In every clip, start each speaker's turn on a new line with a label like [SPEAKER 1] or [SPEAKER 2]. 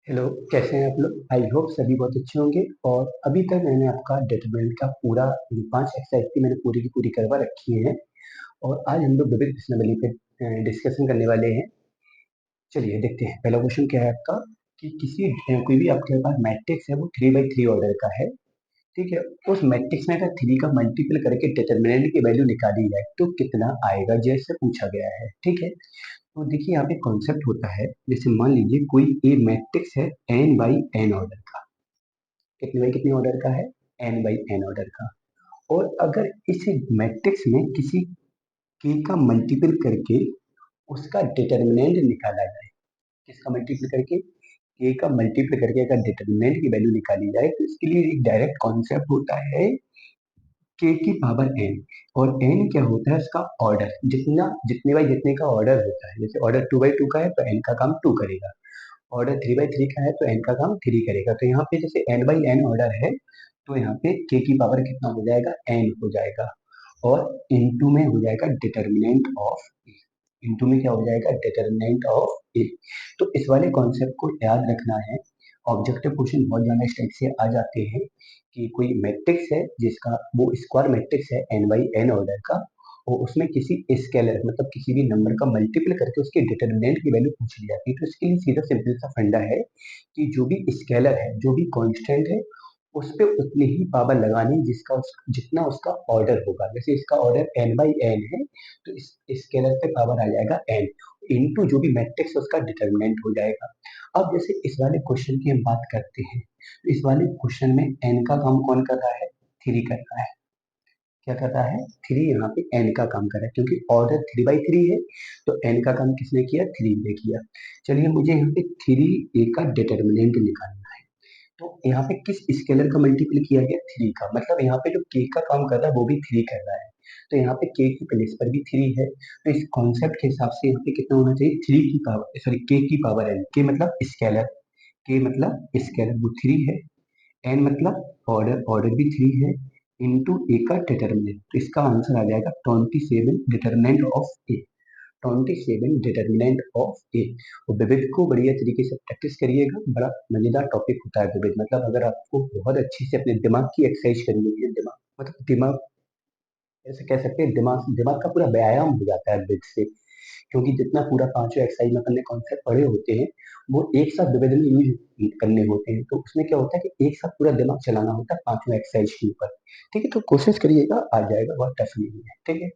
[SPEAKER 1] Hello, कैसे हैं आप लोग? आई होप सभी बहुत अच्छे होंगे। और अभी तक मैंने आपका डिटरमिनेंट का पूरा जो 5 एक्सरसाइज थी मैंने पूरी की पूरी करवा रखी है। और आज हम लोग विविध प्रश्नावली पे डिस्कशन करने वाले हैं। चलिए देखते हैं पहला क्वेश्चन क्या है आपका कि कोई भी आपके पास मैट्रिक्स है वो 3 by 3 ऑर्डर का है। ठीक है। उस मैट्रिक्स में अगर 3 का मल्टीपल करके डिटरमिनेंट की वैल्यू निकाली जाए तो कितना आएगा, जैसे पूछा गया है। ठीक है। तो देखिए यहाँ पे कॉन्सेप्ट होता है, जैसे मान लीजिए कोई ए मैट्रिक्स है n by n ऑर्डर का। कितने बाई कितने ऑर्डर का है? n by n ऑर्डर का। और अगर इस मैट्रिक्स में किसी k का मल्टीपल करके उसका डिटरमिनेंट निकाला जाए, किसका मल्टीपल करके? k का मल्टीपल करके अगर डिटरमिनेंट की वैल्यू निकाली जाए तो इसके लिए एक डायरेक्ट कॉन्सेप्ट होता है k की पावर n। और n क्या होता है? उसका ऑर्डर। जितना जितने बाई जितने का ऑर्डर होता है, जैसे ऑर्डर 2 by 2 का है तो n का काम 2 करेगा। ऑर्डर 3 by 3 का है तो n का काम 3 करेगा। तो यहाँ पे जैसे n by n ऑर्डर है तो यहाँ पे k की पावर कितना हो जाएगा? n हो जाएगा। और इनटू में हो जाएगा डिटरमिनेंट ऑफ ए। इनटू में क्या हो जाएगा? डिटरमिनेंट ऑफ ए। तो इस वाले कॉन्सेप्ट को याद रखना है। ऑब्जेक्टिव क्वेश्चन बहुत ज्यादा इस टाइप से आ जाते हैं कि कोई मैट्रिक्स है जिसका वो स्क्वायर मैट्रिक्स है n by n ऑर्डर का, और उसमें किसी स्केलर मतलब किसी भी नंबर का मल्टीपल करके उसके डिटरमिनेंट की वैल्यू पूछ ली जाती है। तो इसके लिए सीधा सिंपल सा फंडा है कि जो भी स्केलर है, जो भी कांस्टेंट है, उस पे उतनी ही पावर लगानी जितना उसका ऑर्डर होगा। जैसे इसका ऑर्डर n by n है तो इस स्केलर पे पावर आ जाएगा n इनटू जो भी मैट्रिक्स है उसका डिटरमिनेंट हो जाएगा। अब जैसे इस वाले क्वेश्चन की हम बात करते हैं तो इस वाले क्वेश्चन में n का काम कौन कर रहा है? 3 कर रहा है। क्या कर रहा है? 3 यहाँ पे n का काम कर रहा है, क्योंकि ऑर्डर 3 by 3 है तो n का काम किसने किया? 3 ने किया। चलिए मुझे यहाँ पे 3 a का डिटरमिनेंट निकालना है। तो यहाँ पे किस स्केलर का मल्टीपल किया गया? 3 का। मतलब यहाँ पे जो k का काम कर रहा है वो भी 3 कर रहा है। तो यहाँ पे k की प्लेस पर भी 3 है। तो इस कॉन्सेप्ट के हिसाब से यहाँ पे कितना होना चाहिए? 3 की पावर, सॉरी, k की पावर n। k मतलब स्केलर, k मतलब स्केलर, वो 3 है। n मतलब ऑर्डर, ऑर्डर भी 3 है। इनटू ए का डिटर्मिनेंट, तो इसका आंसर आ जाएगा 27 determinant of A. 27 determinant of A. और विविध को बढ़िया तरीके से प्रैक्टिस करिएगा। बड़ा मजेदार टॉपिक होता है विविध। मतलब अगर आपको बहुत अच्छी से अपने दिमाग की एक्सरसाइज करनी है, दिमाग मतलब दिमाग, ऐसे कह सकते हैं दिमाग दिमाग का पूरा व्यायाम हो जाता है विविध से। क्योंकि जितना पूरा पांचों एक्सरसाइज में अपन ने कॉन्सेप्ट पढ़े होते हैं वो एक साथ विविध में यूज करने होते हैं। तो उसमें क्या होता है कि एक साथ पूरा दिमाग चलाना होता है पांचों एक्सरसाइज के ऊपर। ठीक है, तो कोशिश करिएगा, आ जाएगा, बहुत टफ नहीं है। ठीक है।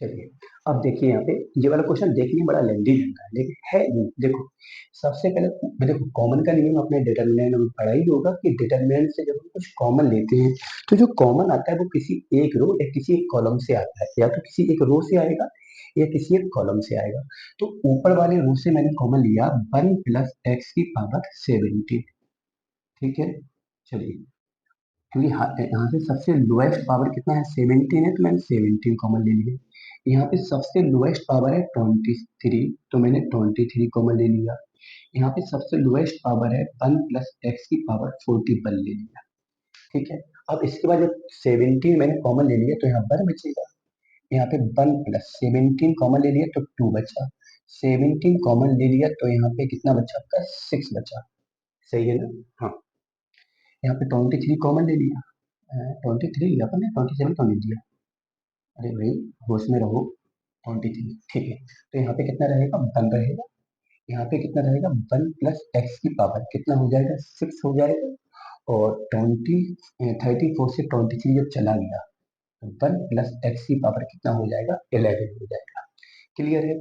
[SPEAKER 1] चलिए, अब देखिए यहाँ पे ये वाला क्वेश्चन देखने में बड़ा लेंदी लगता है लेकिन है नहीं। देखो, सबसे पहले देखो कॉमन का नियम अपने डिटरमिनेंट में पढ़ा ही होगा कि डिटरमिनेंट से जब हम कुछ कॉमन लेते हैं तो जो कॉमन आता है वो किसी एक रो या किसी एक कॉलम से आता है, या तो किसी एक रो से आएगा या किसी एक कॉलम से आएगा। तो ऊपर वाले रो से मैंने कॉमन लिया 1 + x⁻17। ठीक है। चलिए, क्योंकि यहाँ से सबसे लोएस्ट पावर कितना है? 17 है, तो मैंने 17 कॉमन ले लिया। यहाँ पे सबसे लोएस्ट पावर है 23, तो मैंने 23 कॉमन ले लिया। यहाँ पे सबसे लोएस्ट पावर है 1 + x⁻41 ले लिया। ठीक है। अब इसके बाद जब 17 मैंने कॉमन ले लिया तो यहाँ 1 बचेगा। यहाँ पे 1 + 17 कॉमन ले लिया तो 2 बचा। 17 कॉमन ले लिया तो यहाँ पे कितना बचा? आपका 6 बचा। सही है ना? हाँ। यहाँ पे 23 कॉमन ले लिया। 23 लिया अपन ने, 27 तो नहीं दिया। अरे भाई, होश में रहो। 23, ठीक है। तो यहाँ पे कितना रहेगा? 1 रहेगा। यहाँ पे कितना रहेगा? 1 + x की पावर कितना हो जाएगा? 6 हो जाएगा। और 34 से 23 जब चला गया तो 1 + x की पावर कितना हो जाएगा? 11 हो जाएगा। क्लियर है?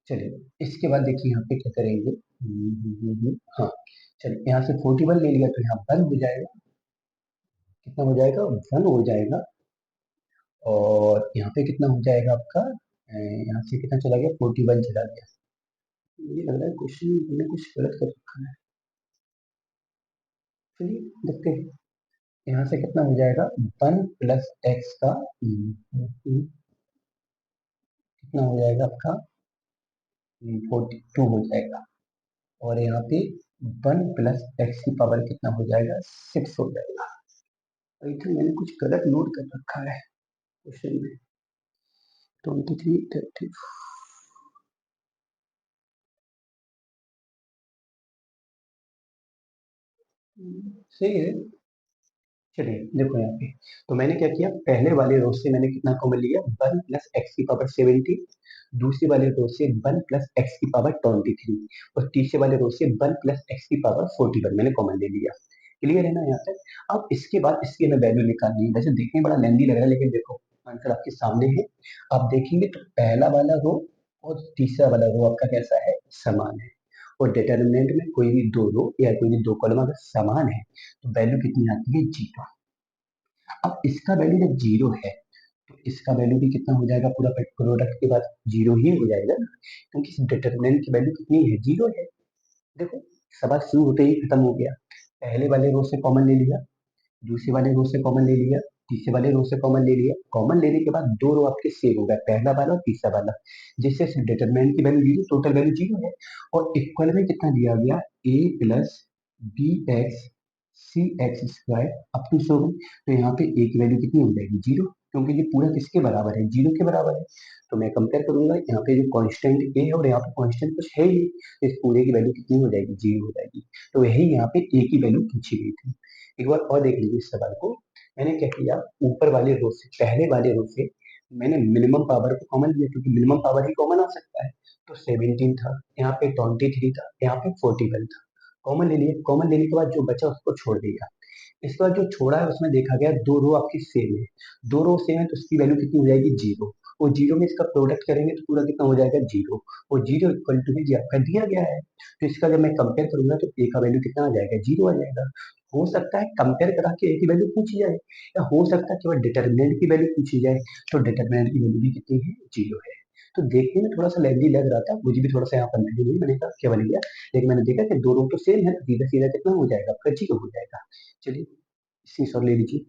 [SPEAKER 1] चलिए इसके बाद देखिए यहाँ पे क्या करेंगे। हाँ, चलिए यहाँ से 41 ले लिया तो यहाँ 1 हो जाएगा। कितना हो जाएगा? 1 हो जाएगा। और यहाँ पे कितना हो जाएगा आपका? यहाँ से कितना चला गया? 41 चला गया। मुझे लग रहा है क्वेश्चन मैंने कुछ गलत कर रखा है। चलिए देखते हैं। यहाँ से कितना हो जाएगा? 1 + x का कितना हो जाएगा आपका? 42 हो जाएगा। और यहाँ पे 1 + x की पावर कितना हो जाएगा? 6 हो जाएगा। आई थिंक मैंने कुछ गलत नोट कर रखा है क्वेश्चन में। 23, 30, सही है। चलिए देखो यहाँ पे, तो मैंने क्या किया, पहले वाले रो से मैंने कितना कॉमन लिया, 1 + x⁻17, दूसरे वाले रो से 1 + x⁻23 और तीसरे वाले रो से 1 + x⁻41 मैंने कॉमन ले लिया। क्लियर है ना यहाँ तक? अब इसके बाद इसकी हमें वैल्यू निकालनी है। वैसे देखने में बड़ा लेंदी लग रहा है, लेकिन देखो आंसर आपके सामने है। आप देखेंगे तो पहला वाला रो और तीसरा वाला रो आपका कैसा है, समान है। और डिटर्मिनेंट में कोई भी दो रो या कोई भी दो कॉलम अगर समान है तो वैल्यू कितनी आती है, 0। अब इसका वैल्यू जब 0 है तो इसका वैल्यू भी कितना हो जाएगा, पूरा प्रोडक्ट के बाद 0 ही हो जाएगा ना, क्योंकि इस डिटर्मिनेंट की वैल्यू कितनी है, 0 है। देखो सवाल शुरू होते ही खत्म हो गया। पहले वाले रो से कॉमन ले लिया, दूसरे वाले रो से कॉमन ले लिया, तीसरे वाले रो से कॉमन ले लिया। कॉमन लेने के बाद दो रो आपके सेव हो गए, पहला वाला और तीसरा वाला, जिससे डिटरमिनेंट की वैल्यू 0, टोटल वैल्यू 0 है। और इक्वल में कितना दिया गया, a + bx c x² up to 7। तो यहाँ पे a की वैल्यू कितनी हो जाएगी, 0, क्योंकि ये पूरा किसके बराबर है, 0 के बराबर है। तो मैं कंपेयर करूंगा, यहाँ पे जो कांस्टेंट a है और यहाँ पे कांस्टेंट कुछ है ही, तो इस पूरे की वैल्यू कितनी हो जाएगी, 0 हो जाएगी। तो यही यहाँ पे a की वैल्यू पूछी गई थी। एक बार और देख लीजिए इस सवाल को। मैंने क्या किया, ऊपर वाले रो से, पहले वाले रो से मैंने मिनिमम पावर को कॉमन लिया, क्योंकि मिनिमम पावर ही कॉमन आ सकता है। तो 17 था, यहाँ पे 23 था, यहाँ पे 41 था। कॉमन ले लिया, कॉमन लेने के बाद जो बचा उसको छोड़ दिया। इसके बाद जो छोड़ा है उसमें देखा गया दो रो आपकी सेम है, दो रो सेम है तो उसकी वैल्यू कितनी हो जाएगी, 0। और 0 में इसका प्रोडक्ट करेंगे तो पूरा कितना हो जाएगा, 0। और 0 इक्वल टू भी आपका दिया गया है। तो इसका जब मैं कंपेयर करूंगा तो ए का वैल्यू कितना आ जाएगा, 0 आ जाएगा। हो सकता है कंपेयर करा के ए की वैल्यू पूछी जाए, या हो सकता है केवल डिटर्मिनेंट की वैल्यू पूछी जाए, तो डिटर्मिनेंट की वैल्यू भी कितनी है, 0 है। तो देखने में थोड़ा सा लेंदी लग रहा था, मुझे भी थोड़ा सा यहाँ कंफ्यूजन हुई, मैंने कहा क्या बन गया, लेकिन मैंने देखा कि दो रो तो सेम है, सीधा सीधा कितना हो जाएगा, आपका 0 हो जाएगा। चलिए सी और ले लीजिए।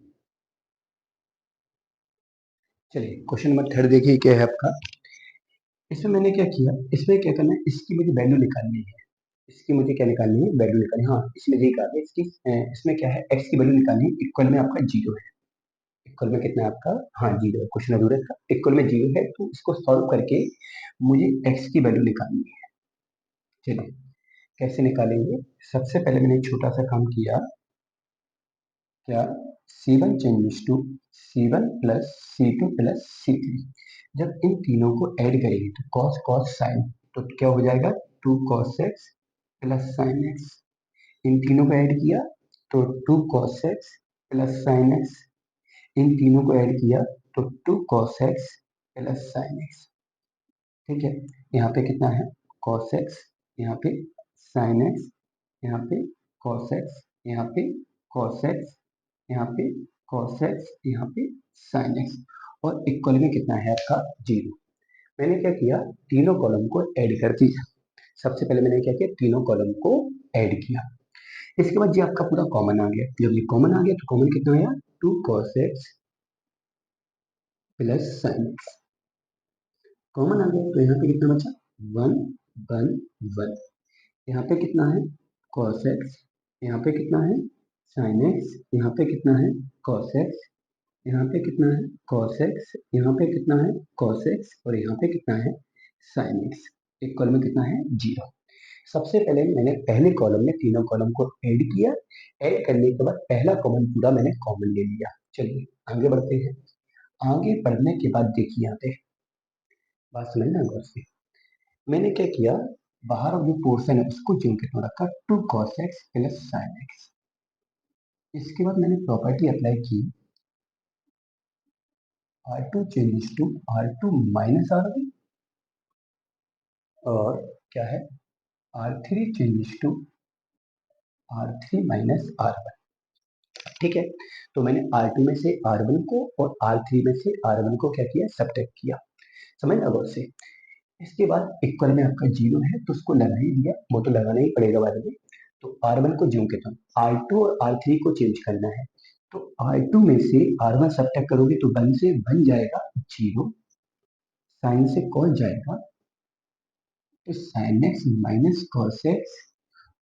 [SPEAKER 1] चलिए क्वेश्चन नंबर 3 देखिए क्या है आपका। इसमें मैंने क्या किया, इसमें क्या करना है, इसकी मुझे वैल्यू निकालनी है। इसकी मुझे क्या निकालनी है, वैल्यू निकालनी है। हाँ इसमें यही कहा गया, इसकी इसमें क्या है, एक्स की वैल्यू निकालनी है। इक्वल में आपका 0 है, इक्वल में कितना है आपका, हाँ 0 है, क्वेश्चन अधूरा था। इक्वल में 0 है तो इसको सॉल्व करके मुझे एक्स की वैल्यू निकालनी है। चलिए कैसे निकालेंगे, सबसे पहले मैंने एक छोटा सा काम किया, क्या, C1 changes to C1 plus C2 plus C3। जब इन तीनों को ऐड करेंगे तो cos cos sin, तो क्या हो जाएगा, 2 cos x plus sin x। इन तीनों को ऐड किया तो 2 cos x plus sin x। इन तीनों को ऐड किया तो 2 cos x plus sin x। ठीक है, यहाँ पे कितना है, cos x, यहाँ पे sin x, यहाँ पे cos x, यहाँ पे cos x, यहाँ पे cos x, यहाँ पे sin x। और इक्वल में कितना है आपका, 0। मैंने क्या किया, तीनों कॉलम को ऐड कर दिया। सबसे पहले मैंने क्या किया, तीनों कॉलम को ऐड किया। इसके बाद ये आपका पूरा कॉमन आ गया। जब ये कॉमन आ गया तो कॉमन कितना आया, 2 cos x plus sin x। Common आ गया तो यहाँ पे कितना बचा, 1 1 1। यहाँ पे कितना है, cos x, यहाँ पे कितना है, sin x, यहाँ पे कितना है, cos x, यहाँ पे कितना है, cos x, यहाँ पे कितना है, cos x, और यहाँ पे कितना है, sin x। इक्वल में कितना है, 0। सबसे पहले मैंने पहले कॉलम में तीनों कॉलम को ऐड किया। ऐड करने के बाद पहला कॉमन पूरा मैंने कॉमन ले लिया। चलिए आगे बढ़ते हैं। आगे बढ़ने के बाद देखिए यहाँ पे, बात समझना गौर से। मैंने क्या किया, बाहर जो पोर्शन है उसको जिन कितना रखा, 2 cos x plus sin x। इसके बाद मैंने प्रॉपर्टी अप्लाई की, R2 changes to R2 minus R1, और क्या है, R3 changes to R3 minus R1। ठीक है, तो मैंने R2 में से R1 को और R3 में से R1 को क्या किया, सब्ट्रैक्ट किया। समझ ना गौर से। इसके बाद इक्वल में आपका 0 है तो उसको लगा ही दिया, वो तो लगाना ही पड़ेगा बाद में। तो R1 को ज्यों के त्यों, R2 और R3 को चेंज करना है। तो R2 में से R1 सब्ट्रैक्ट करोगे तो 1 से बन जाएगा 0, साइन से कॉस जाएगा तो sign x minus cos x,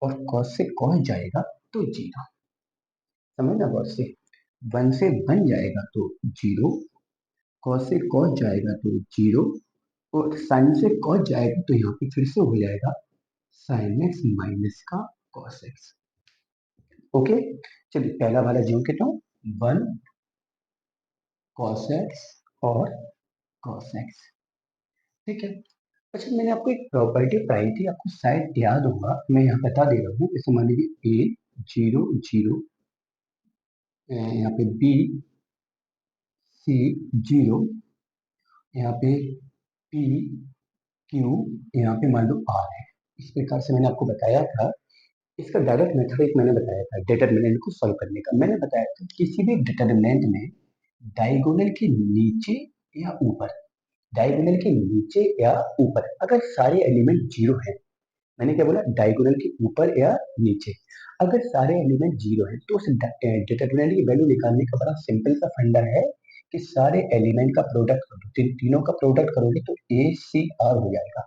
[SPEAKER 1] और कॉस से कॉस जाएगा तो 0। समझ ना गौर से। 1 से बन जाएगा तो 0, कॉस से कॉस जाएगा तो 0, और साइन से कॉस जाएगा तो यहाँ पे फिर से हो जाएगा साइन एक्स माइनस का कॉस एक्स। ओके, चलिए पहला वाला जो कितना 1 cos x और cos x, ठीक है। अच्छा, मैंने आपको एक प्रॉपर्टी पढ़ाई थी, आपको शायद याद होगा, मैं यहाँ बता दे रहा हूँ। जैसे मान लीजिए ए 0 0, यहाँ पे बी सी 0, यहाँ पे पी क्यू, यहाँ पे मान लो आर है। इस प्रकार से मैंने आपको बताया था। इसका डायरेक्ट मेथड एक मैंने बताया था डिटर्मिनेंट को सॉल्व करने का। मैंने बताया था किसी भी डिटर्मिनेंट में डायगोनल के नीचे या ऊपर, डायगोनल के नीचे या ऊपर अगर सारे एलिमेंट जीरो हैं, मैंने क्या बोला, डायगोनल के ऊपर या नीचे अगर सारे एलिमेंट जीरो हैं, तो उस डिटर्मिनेंट की वैल्यू निकालने का बड़ा सिंपल सा फंडा है कि सारे एलिमेंट का प्रोडक्ट करो, तीनों का प्रोडक्ट करोगे तो ए सी आर हो जाएगा।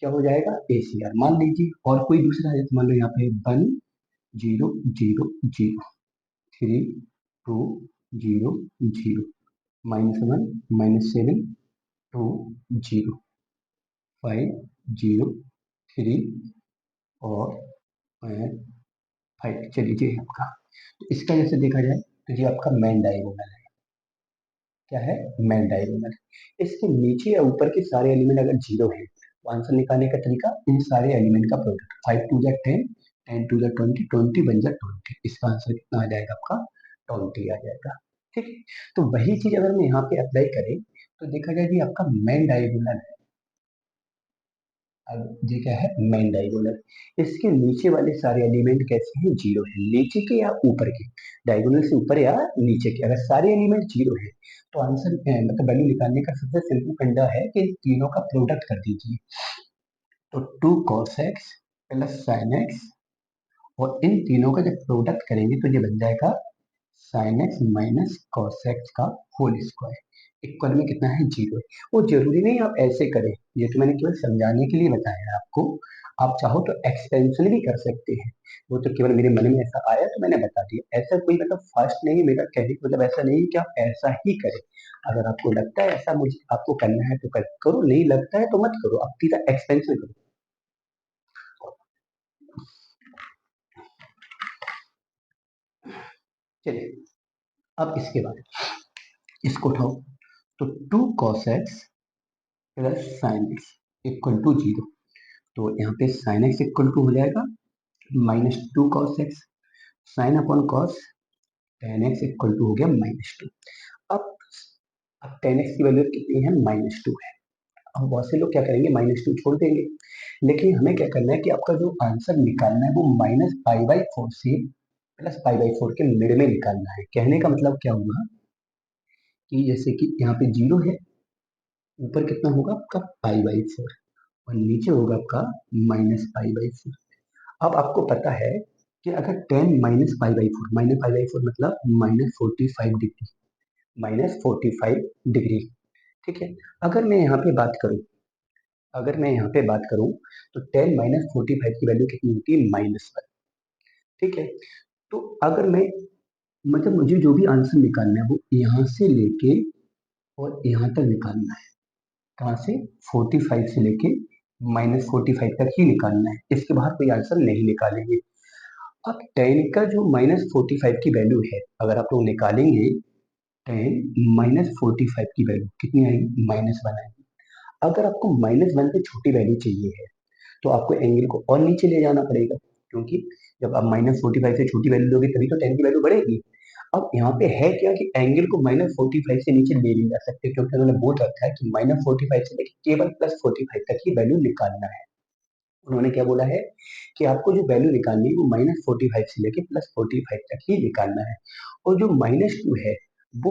[SPEAKER 1] क्या हो जाएगा, ए सी आर। मान लीजिए और कोई दूसरा है, तो मान लो यहाँ पे 1 0 0 0, 3 2 0 0, -1 -7 2 0, 5 0 3 और 5। चलिए ये है आपका। तो इसका जैसे देखा जाए तो ये आपका मेन डायगोनल है। क्या है, मेन डायगोनल। इसके नीचे या ऊपर के सारे एलिमेंट अगर जीरो है, तो आंसर निकालने का तरीका इन सारे एलिमेंट का प्रोडक्ट, 5 2 जा 10, 10 2 जा 20, 20 बन जा 20। इसका आंसर कितना आ जाएगा आपका, 20 आ जाएगा। ठीक है, तो वही चीज अगर मैं यहाँ पे अप्लाई करें तो देखा जाए कि आपका मेन डायगोनल है। अब ये क्या है, मेन डायगोनल। इसके नीचे वाले सारे एलिमेंट कैसे हैं, जीरो है, नीचे के या ऊपर के, डायगोनल से ऊपर या नीचे के अगर सारे एलिमेंट जीरो है, तो आंसर मतलब वैल्यू निकालने का सबसे सिंपल फंडा है कि इन तीनों का प्रोडक्ट कर दीजिए। तो 2 cos x plus sin x, और इन तीनों का जब प्रोडक्ट करेंगे तो ये बन जाएगा sin x minus cos x का होल स्क्वायर। इक्वल में कितना है, जीरो है। वो जरूरी नहीं आप ऐसे करें, ये तो मैंने केवल समझाने के लिए बताया है आपको। आप चाहो तो एक्सपेंशन भी कर सकते हैं, वो तो केवल मेरे मन में ऐसा आया तो मैंने बता दिया। ऐसा कोई मतलब फास्ट नहीं, मेरा कहने का मतलब ऐसा नहीं कि आप ऐसा ही करें। अगर आपको लगता है ऐसा मुझे आपको करना है तो करो, नहीं लगता है तो मत करो, आप सीधा एक्सपेंशन करो। चलिए अब इसके बाद इसको उठाओ, तो 2 cos x plus sine x equal to zero. तो यहाँ पे साइन एक्स इक्वल टू हो जाएगा -2 cos x, sine upon cos tan x equal to हो गया -2। अब अब टेन एक्स की वैल्यू कितनी है, -2 है। अब बहुत से लोग क्या करेंगे, -2 छोड़ देंगे, लेकिन हमें क्या करना है कि आपका जो आंसर निकालना है वो -π/4 से +π/4 के मिड में निकालना है। कहने का मतलब क्या हुआ कि जैसे कि यहाँ पे जीरो है, ऊपर कितना होगा आपका π/4 और नीचे होगा आपका -π/4। अब आपको पता है कि अगर 10 -π/4 मतलब -45 डिग्री, -45 डिग्री, ठीक है। अगर मैं यहाँ पे बात करूँ, अगर मैं यहाँ पे बात करूँ तो 10 -45 की वैल्यू कितनी होती है, -1, ठीक है। तो अगर मैं मतलब मुझे जो भी आंसर निकालना है वो यहाँ से लेके और यहाँ तक निकालना है। कहाँ से, 45 से लेके -45 तक ही निकालना है, इसके बाहर कोई आंसर नहीं निकालेंगे। अब 10 का जो -45 की वैल्यू है, अगर आप लोग निकालेंगे 10 -45 की वैल्यू कितनी आएगी, -1 आएगी। अगर आपको -1 से छोटी वैल्यू चाहिए है तो आपको एंगल को और नीचे ले जाना पड़ेगा, क्योंकि जब आप -45 से छोटी वैल्यू लोगे तभी तो 10 की वैल्यू बढ़ेगी। अब यहाँ पे है क्या कि एंगल को -45 से नीचे ले नहीं जा सकते, क्योंकि उन्होंने बोल रखा है कि -45 से लेकर केवल +45 तक ही वैल्यू निकालना है। उन्होंने क्या बोला है कि आपको जो वैल्यू निकालनी है वो -45 से लेके +45 तक ही निकालना है। और जो -2 है वो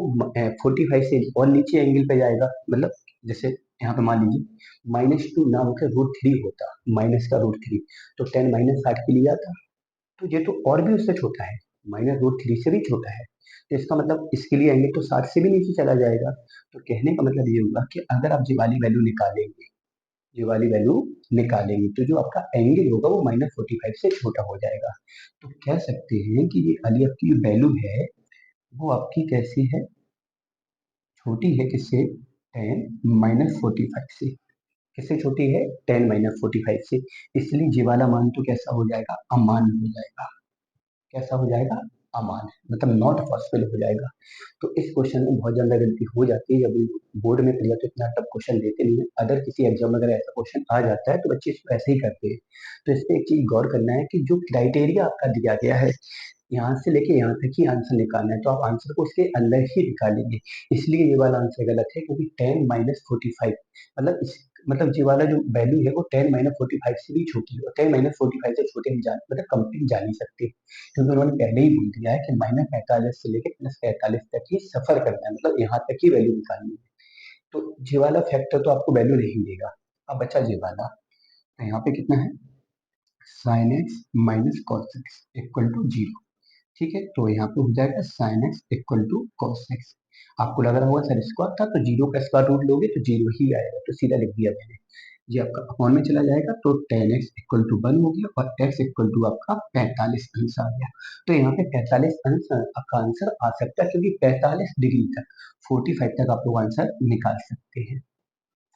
[SPEAKER 1] 45 से और नीचे एंगल पे जाएगा, मतलब जैसे यहाँ पे मान लीजिए -2 ना होकर √3 होता, माइनस का √3, तो 10 -60 के लिए आता। तो ये तो और भी उससे छोटा है, -√3 से भी छोटा है। तो इसका मतलब इसके लिए एंगल तो 60 से भी नीचे चला जाएगा। तो कहने का मतलब ये होगा कि अगर आप ये वाली वैल्यू निकालेंगे, ये वाली वैल्यू निकालेंगे तो जो आपका एंगल होगा वो -45 से छोटा हो जाएगा। तो कह सकते हैं कि ये वाली आपकी वैल्यू है वो आपकी कैसी है, छोटी है, किससे, 10 -45 से। किससे छोटी है, 10 -45 से। इसलिए ये वाला मान तो कैसा हो जाएगा, अमान्य हो जाएगा। कैसा हो जाएगा, अमान, मतलब नॉट पॉसिबल हो जाएगा। तो इस क्वेश्चन में बहुत ज्यादा गलती हो जाती है, जब बोर्ड में क्लियर तो इतना टफ क्वेश्चन देते नहीं है। अदर किसी एग्जाम में अगर ऐसा क्वेश्चन आ जाता है तो बच्चे इसको ऐसे ही करते हैं। तो इस पे एक चीज गौर करना है कि जो क्राइटेरिया आपका दिया गया है, यहाँ से लेके यहाँ तक ही आंसर निकालना है, तो आप आंसर को उसके अंदर ही निकालेंगे। इसलिए ये वाला आंसर गलत है, क्योंकि 10 - 45, मतलब ये वाला जो वैल्यू है वो 10 - 45 से भी छोटी है, और 10 - 45 से छोटे हम जान मतलब कंप्लीट जा नहीं सकते, क्योंकि उन्होंने पहले ही बोल दिया है कि -45 से लेके +45 तक ही सफर करना है, मतलब यहाँ तक ही वैल्यू निकालनी है। तो ये वाला फैक्टर तो आपको वैल्यू नहीं देगा। अब बचा ये वाला, तो यहाँ पे कितना है, sine x minus cos x equal to 0। ठीक है, तो यहाँ पे हो जाएगा sine x equal to cos x. आपको लग रहा होगा सर स्क्वायर था, तो 0 का स्क्वायर रूट लोगे तो 0 ही आएगा, तो सीधा लिख दिया मैंने। ये आपका अपॉन में चला जाएगा, तो 10x इक्वल टू 1 हो गया, और x इक्वल टू आपका 45 अंश आ गया। तो यहाँ पे 45 अंश आपका आंसर आ सकता है, क्योंकि 45 डिग्री तक, 45 तक आप लोग आंसर निकाल सकते हैं।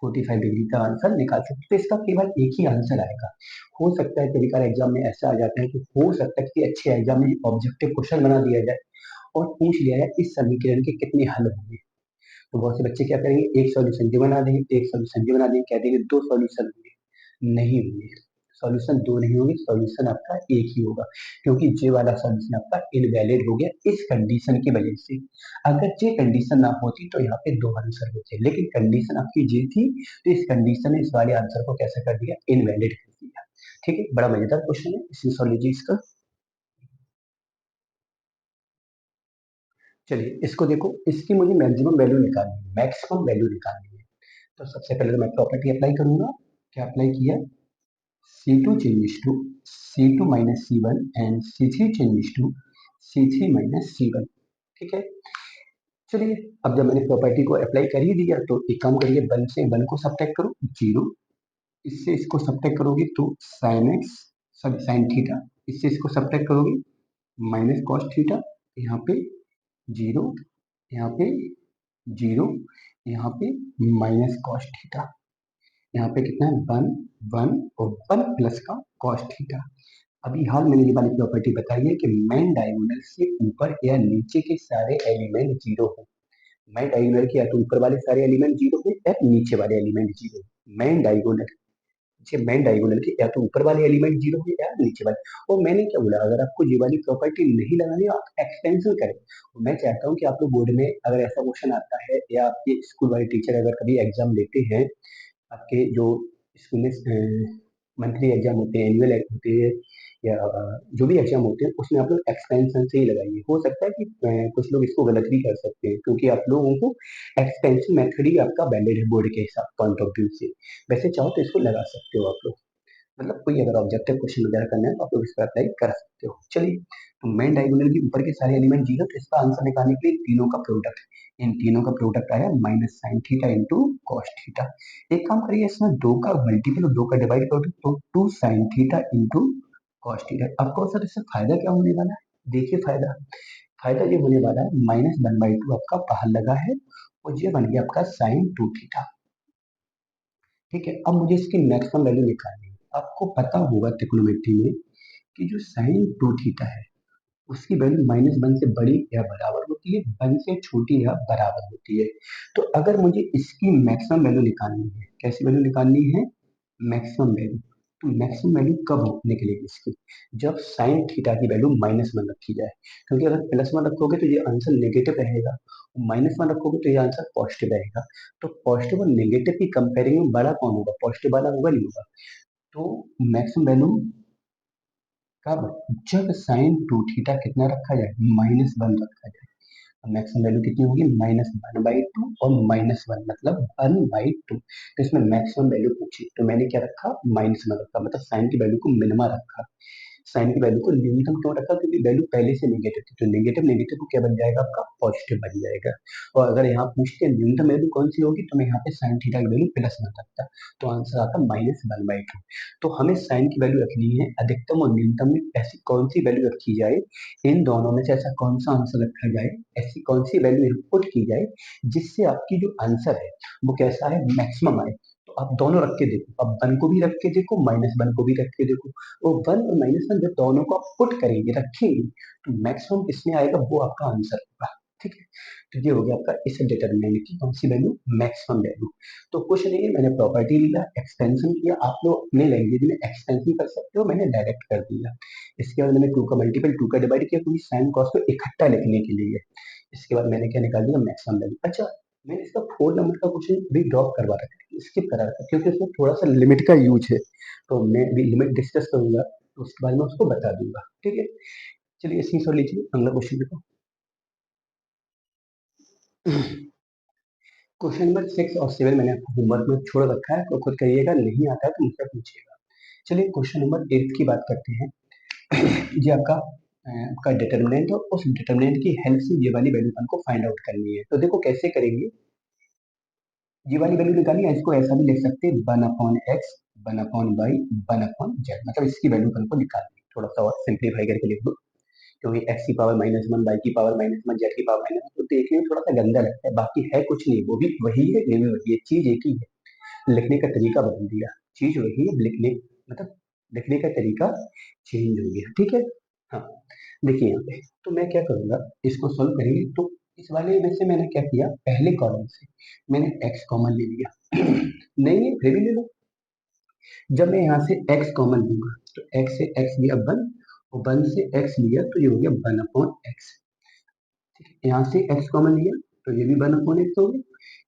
[SPEAKER 1] 45 डिग्री का आंसर निकाल सकते हैं। तो इसका केवल एक ही आंसर आएगा। हो सकता है कभी कभार एग्जाम में ऐसा आ जाता है कि हो सकता है कि अच्छे एग्जाम में ऑब्जेक्टिव क्वेश्चन बना दिया जाए और पूछ लिया जाए इस समीकरण के कितने हल होंगे। तो बहुत से बच्चे क्या करेंगे, एक सॉल्यूशन ये बना देंगे, एक सॉल्यूशन ये बना देंगे, कह देंगे दो सॉल्यूशन होंगे। नहीं होंगे, सॉल्यूशन दो नहीं होंगे, सॉल्यूशन आपका एक ही होगा, क्योंकि ये वाला सॉल्यूशन आपका इनवैलिड हो गया इस कंडीशन की वजह से। अगर ये कंडीशन ना होती तो यहाँ पे दो आंसर होते, लेकिन कंडीशन आपकी ये थी, तो इस कंडीशन ने इस वाले आंसर को कैसा कर दिया, इनवैलिड कर दिया। ठीक है, बड़ा मजेदार क्वेश्चन है, इसमें सॉल्व लीजिए इसका। चलिए इसको देखो, इसकी मुझे मैक्सिमम वैल्यू निकालनी है, मैक्सिमम वैल्यू निकालनी है। तो सबसे पहले तो मैं प्रॉपर्टी अप्लाई करूंगा। क्या अप्लाई किया, C2 changes to C2 minus C1 and C3 changes to C3 minus C1। ठीक है, चलिए अब जब मैंने प्रॉपर्टी को अप्लाई कर ही दिया, तो एक काम करिए, वन से वन को सब्ट्रैक्ट करो, 0। इससे इसको सब्ट्रैक्ट करोगे तो sine x, sorry sine theta, इससे इसको सब्ट्रैक्ट करोगे माइनस कॉस थीटा, यहाँ पे 0, यहाँ पे 0, यहाँ पे माइनस कॉस थीटा, यहाँ पे कितना है 1 1 और 1 प्लस का कॉस थीटा। अभी हाल मैंने ये वाली प्रॉपर्टी बताई है कि मेन डायगोनल से ऊपर या नीचे के सारे एलिमेंट 0 हो। मेन डायगोनल के या तो ऊपर वाले सारे एलिमेंट 0 हो या नीचे वाले एलिमेंट 0 हो। मेन डायगोनल, मेन डायगोनल के या तो ऊपर वाले एलिमेंट 0 हो या नीचे वाले। और मैंने क्या बोला, अगर आपको ये वाली प्रॉपर्टी नहीं लगानी, आप एक्सटेंशन करें। मैं चाहता हूँ कि आप लोग बोर्ड में अगर ऐसा क्वेश्चन आता है, या आपके स्कूल वाले टीचर अगर कभी एग्जाम लेते हैं, आपके जो स्कूल में मंथली एग्जाम होते हैं, एनुअल होते हैं, या जो भी एग्जाम होते हैं, उसमें आप लोग एक्सपेंशन से ही लगाइए। हो सकता है कि कुछ लोग इसको गलत भी कर सकते हैं, क्योंकि आप लोगों को एक्सपेंशन मेथड ही आपका वैलिड है बोर्ड के हिसाब पॉइंट ऑफ व्यू से। वैसे चाहो तो इसको लगा सकते हो आप लोग, मतलब कोई अगर ऑब्जेक्टिव क्वेश्चन वगैरह करना है तो आप लोग इस पर अप्लाई कर सकते हो। चलिए, तो मेन डायगोनल के ऊपर के सारे एलिमेंट 0, तो इसका आंसर निकालने के लिए तीनों का प्रोडक्ट, इन तीनों का प्रोडक्ट आया minus sine theta into cos theta. एक काम करिए, इसमें दो का मल्टीपल और दो का डिवाइड कर दो, तो 2 sine theta into cos theta. आपको सर इससे फायदा क्या होने वाला है, देखिए फायदा, फायदा ये होने वाला है -1/2 आपका बाहर लगा है, और ये बन गया आपका साइन 2 थीटा। ठीक है, अब मुझे इसकी मैक्सिमम वैल्यू निकालनी है। आपको पता होगा ट्रिग्नोमेट्री में कि जो साइन 2 थीटा है, उसकी वैल्यू -1 से बड़ी या बराबर होती है, 1 से छोटी या बराबर होती है। तो अगर मुझे इसकी मैक्सिमम वैल्यू निकालनी है, कैसी वैल्यू निकालनी है, मैक्सिमम वैल्यू। तो मैक्सिमम वैल्यू कब निकलेगी इसकी, जब साइन थीटा की वैल्यू -1 रखी जाए, क्योंकि अगर +1 रखोगे तो ये आंसर नेगेटिव रहेगा, -1 रखोगे तो ये आंसर पॉजिटिव रहेगा। तो पॉजिटिव और नेगेटिव की कंपेयरिंग में बड़ा कौन होगा, पॉजिटिव वाला होगा, नहीं होगा। तो मैक्सिमम वैल्यू कब, जब साइन 2 थीटा कितना रखा जाए, -1 रखा जाए। मैक्सिमम वैल्यू कितनी होगी, -1/2 और -1 मतलब 1/2। तो इसमें मैक्सिमम वैल्यू पूछी, तो मैंने क्या रखा, -1 रखा, मतलब साइन की वैल्यू को मिनिमा रखा। साइन की वैल्यू को न्यूनतम क्यों रखा, क्योंकि वैल्यू पहले से नेगेटिव थी, तो नेगेटिव नेगेटिव को क्या बन जाएगा, आपका पॉजिटिव बन जाएगा। और अगर यहाँ पूछते हैं न्यूनतम वैल्यू कौन सी होगी, तो मैं यहाँ पे साइन थीटा की वैल्यू +1 रखता, तो आंसर आता -1/2। तो हमें साइन की वैल्यू रखनी है, अधिकतम और न्यूनतम में ऐसी कौन सी वैल्यू रखी जाए, इन दोनों में से ऐसा कौन सा आंसर रखा जाए, ऐसी कौन सी वैल्यू इनपुट की जाए जिससे आपकी जो आंसर है वो कैसा है, मैक्सिमम आए। तो आप दोनों रख के देखो, अब 1 को भी रख के देखो, -1 को भी रख के देखो। वो 1 और -1 जब दोनों को आप पुट करेंगे, रखेंगे, तो मैक्सिमम किसमें आएगा वो आपका आंसर होगा। ठीक है, तो ये हो गया आपका इस डिटरमिनेंट की कौन सी वैल्यू, मैक्सिमम वैल्यू। तो कुछ नहीं है, मैंने प्रॉपर्टी लिया, एक्सपेंशन किया, आप लोग अपने लैंग्वेज में एक्सपेंशन कर सकते हो, मैंने डायरेक्ट कर दिया। इसके बाद मैंने 2 का मल्टीपल 2 का डिवाइड किया, क्योंकि साइन कॉस को इकट्ठा लिखने के लिए। इसके बाद मैंने क्या निकाल दिया, मैक्सिमम वैल्यू। अच्छा, मैंने इसका 4 नंबर का क्वेश्चन भी ड्रॉप करवा रखा है, स्किप करा रखा है, क्योंकि उसमें थोड़ा सा लिमिट का यूज है, तो मैं भी लिमिट डिस्कस करूंगा, तो उसके बाद मैं उसको बता दूंगा। ठीक है, चलिए इसी से लीजिए अगला क्वेश्चन देखो। क्वेश्चन नंबर 6 और 7 मैंने आपको होमवर्क में छोड़ रखा है, तो खुद करिएगा, नहीं आता है तो मुझसे पूछिएगा। चलिए क्वेश्चन नंबर 8 की बात करते हैं। ये आपका डिटर्मिनेंट है, उस डिटर्मिनेंट की हेल्प से ये वाली वैल्यू हमको फाइंड आउट करनी है। तो देखो कैसे करेंगे, ये वाली वैल्यू निकालनी है, इसको ऐसा भी लिख सकते हैं 1/x 1/y 1/z, मतलब इसकी वैल्यू हमको निकालनी है। थोड़ा सा और सिंप्लीफाई करके लिख दो, क्योंकि x की पावर -1 y की पावर -1 z की पावर -1, तो देखने में थोड़ा सा गंदा लगता है, बाकी है कुछ नहीं, वो भी वही है, ये भी वही है, चीज एक ही है, लिखने का तरीका बदल दिया, चीज वही है, लिखने मतलब लिखने का तरीका चेंज हो गया। ठीक है, हाँ, देखिए यहाँ पे तो मैं क्या करूंगा, इसको सोल्व करेंगे, तो इस वाले में से मैंने क्या किया, पहले कॉलम से मैंने x कॉमन ले लिया। नहीं नहीं, फिर भी ले लो। जब मैं यहाँ से x कॉमन लूंगा, तो x से x लिया 1, और 1 से x लिया, तो ये हो गया 1/x। ठीक है, यहाँ से x कॉमन लिया, तो ये भी 1/x हो गया।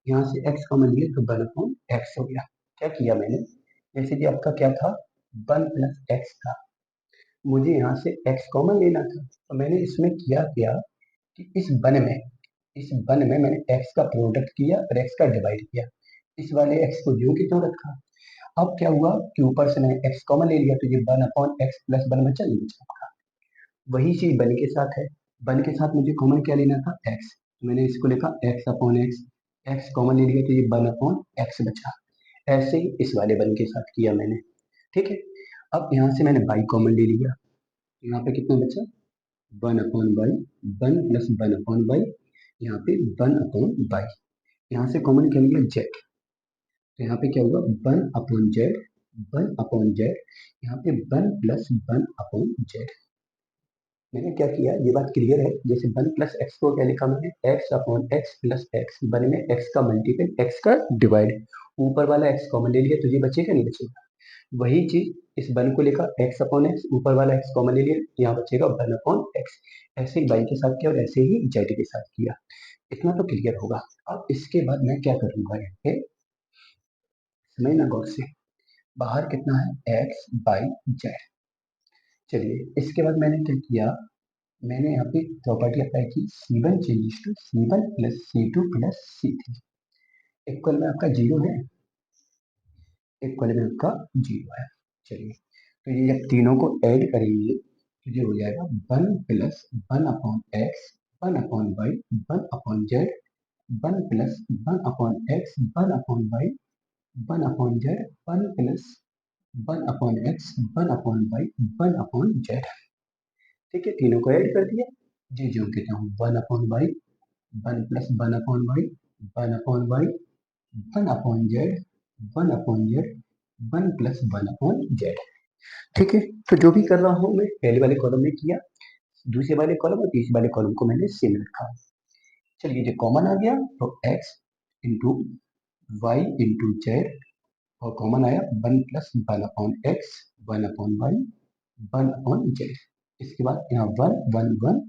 [SPEAKER 1] यहाँ से x कॉमन लिया, तो 1/x हो गया। क्या किया मैंने, जैसे कि आपका क्या था, 1 प्लस एक्स था, मुझे यहाँ से x कॉमन लेना था, तो मैंने इसमें किया क्या कि इस 1 में मैंने x का प्रोडक्ट किया और x का डिवाइड किया, इस वाले x को ज्यों की त्यों रखा। अब क्या हुआ कि ऊपर से मैंने x कॉमन ले लिया, तो ये 1/x प्लस 1 बचा, नहीं बचा। वही चीज 1 के साथ है, 1 के साथ मुझे कॉमन क्या लेना था, x, तो मैंने इसको लिखा x/x, x कॉमन ले लिया, तो ये 1/x बचा। ऐसे ही इस वाले 1 के साथ किया मैंने। ठीक है, अब यहाँ से मैंने y कॉमन ले लिया, तो यहाँ पे कितना बचा, 1/y, 1 प्लस 1/y, यहाँ पे 1/y, यहाँ से कॉमन क्या लिया, z, तो यहाँ पे क्या हुआ, 1/z, 1/z, यहाँ पे 1 प्लस 1/z। मैंने क्या किया, ये बात क्लियर है, जैसे 1 प्लस एक्स को क्या लिखा मैंने, x/x प्लस एक्स, 1 में x का मल्टीपल x का डिवाइड, ऊपर वाला x कॉमन ले लिया, तो ये बचेगा नहीं बचेगा। वही चीज इस 1 को लिखा x/x, ऊपर वाला x कॉमन ले लिया, यहाँ बचेगा 1/x। ऐसे ही y के साथ किया और ऐसे ही z के साथ किया, इतना तो क्लियर होगा। अब इसके बाद मैं क्या करूंगा, यहाँ पे समझना गौर से, बाहर कितना है, x/z। चलिए इसके बाद मैंने क्या किया, मैंने यहाँ पे प्रॉपर्टी अप्लाई की, C1 changes to C1 plus C2 plus C3, equal में आपका 0 है, इक्वल में आपका 0 है। चलिए, तो ये जब तीनों को ऐड करेंगे, तो ये हो जाएगा 1 plus 1/x 1/y 1/z, 1 plus 1/x 1/y 1/z, 1 plus 1/x 1/y 1/z। ठीक है, तीनों को ऐड कर दिया, जी जो कहता हूँ 1/y, 1 plus 1/y 1/y 1/z 1/z 1 plus 1/z। ठीक है, तो जो भी कर रहा हूँ मैं पहले वाले कॉलम में किया, दूसरे वाले कॉलम और तीसरे वाले कॉलम को मैंने सेम रखा। चलिए जो कॉमन आ गया, तो x into y into z, और कॉमन आया 1 प्लस 1/x 1/y 1/z। इसके बाद यहाँ 1 1 1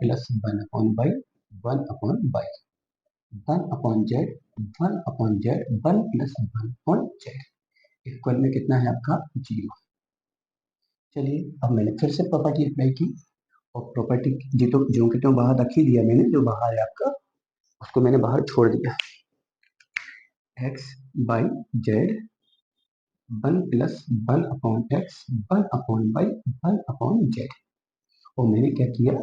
[SPEAKER 1] plus 1/y 1/y 1/z 1/z 1 plus 1/z, equal में कितना है आपका 0। चलिए अब मैंने फिर से प्रॉपर्टी अप्लाई की, और प्रॉपर्टी जी तो जो कि तो बाहर रख ही दिया मैंने, जो बाहर है आपका उसको मैंने बाहर छोड़ दिया, x/z 1 plus 1/x 1/y 1/z, और मैंने क्या किया,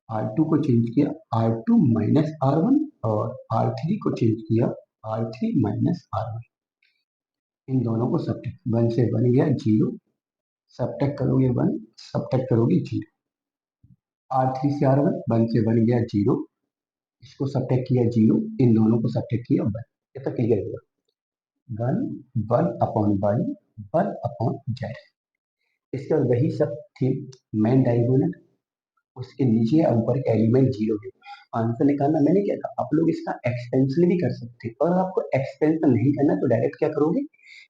[SPEAKER 1] R2 को चेंज किया R2 माइनस R1, और R3 को चेंज किया R3 माइनस R1। इन दोनों को सब्ट्रैक्ट, 1 से 1 गया 0, सब्ट्रैक्ट करोगे 1, सब्ट्रैक्ट करोगे 0, R3 से R1, 1 से 1 गया 0, इसको सब्ट्रैक्ट किया 0, इन दोनों को सब्ट्रैक्ट किया 1, ये तो क्लियर होगा। One one upon y one upon z. इसके बाद वही सब थी मेन डायगोनल, उसके नीचे या ऊपर के एलिमेंट जीरो है। आंसर निकालना मैंने क्या था, आप लोग इसका एक्सपेंशन भी कर सकते हैं, और आपको एक्सपेंशन नहीं करना तो डायरेक्ट क्या करोगे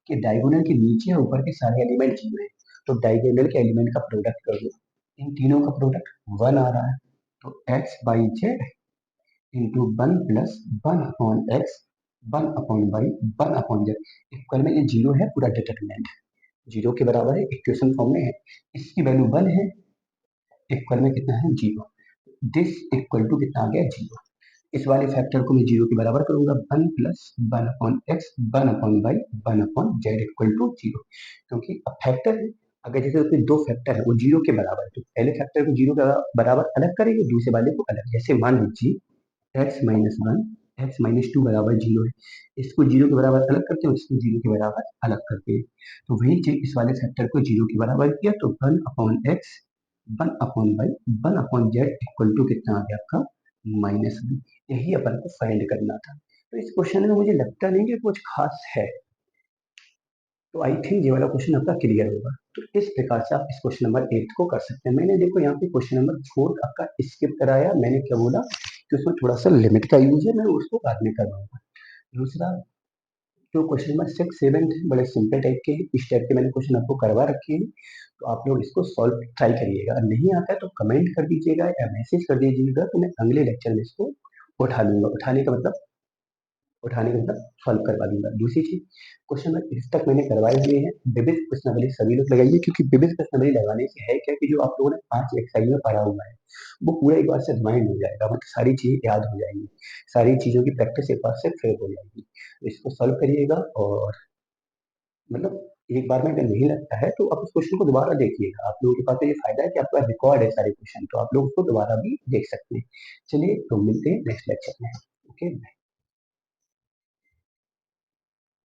[SPEAKER 1] कि डायगोनल के नीचे या ऊपर के सारे एलिमेंट जीरो है, तो डायगोनल के एलिमेंट का प्रोडक्ट कर दो। इन तीनों का प्रोडक्ट वन आ रहा है, तो x by z into one plus one upon x one upon y one upon z. Equal में ये जीरो है, पूरा डिटर्मिनेंट जीरो के बराबर है, इक्वेशन फॉर्म में है। इसकी वैल्यू वन है, इक्वल में कितना है जीरो, दिस इक्वल टू कितना आ गया जीरो। इस वाले फैक्टर को मैं जीरो के बराबर करूंगा, one plus one upon x one upon y one upon z equal to zero, क्योंकि अब फैक्टर है, अगर जैसे उसमें दो फैक्टर है वो जीरो के बराबर है, तो पहले फैक्टर को जीरो के बराबर अलग करेंगे, दूसरे वाले को अलग। जैसे मान लीजिए x minus one x minus two बराबर जीरो है, इसको जीरो के बराबर अलग करते हैं, इसको जीरो के बराबर अलग करते हैं, तो वही चीज इस वाले फैक्टर को जीरो के बराबर किया, तो one upon x one upon y one upon z equal to कितना आ गया आपका माइनस वन। यही अपन को फाइंड करना था। तो इस क्वेश्चन में मुझे लगता नहीं कि कुछ खास है, तो आई थिंक ये वाला क्वेश्चन आपका क्लियर होगा। तो इस प्रकार से आप इस क्वेश्चन नंबर 8 को कर सकते हैं। मैंने देखो यहाँ पे क्वेश्चन नंबर 4 आपका स्किप कराया, मैंने क्या बोला कि उसमें थोड़ा सा लिमिट का यूज है, मैं उसको बाद में करवाऊंगा। दूसरा जो क्वेश्चन नंबर 6 7 थे बड़े सिंपल टाइप के हैं, इस टाइप के मैंने क्वेश्चन आपको करवा रखे हैं, तो आप लोग इसको सॉल्व ट्राई करिएगा। अगर नहीं आता है तो कमेंट कर दीजिएगा या मैसेज कर दीजिएगा, तो मैं अगले लेक्चर में इसको उठा लूंगा। उठाने का मतलब सॉल्व करवा दूंगा। दूसरी चीज, क्वेश्चन नंबर इस तक मैंने करवाए हुए हैं, विविध प्रश्नावली सभी लोग लगाइए, क्योंकि विविध प्रश्नावली लगाने से है क्या कि जो आप लोगों ने 5 एक्सरसाइज में पढ़ा हुआ है वो पूरा एक बार से रिमाइंड हो जाएगा, मतलब सारी चीजें याद हो जाएंगी, सारी चीजों की प्रैक्टिस एक बार से फिर हो जाएगी। तो इसको सॉल्व करिएगा, और मतलब एक बार में अगर नहीं लगता है तो आप उस क्वेश्चन को दोबारा देखिएगा। आप लोगों के पास तो ये फायदा है कि आपका रिकॉर्ड है सारे क्वेश्चन, तो आप लोग उसको दोबारा भी देख सकते हैं। चलिए तो मिलते हैं नेक्स्ट लेक्चर में। ओके।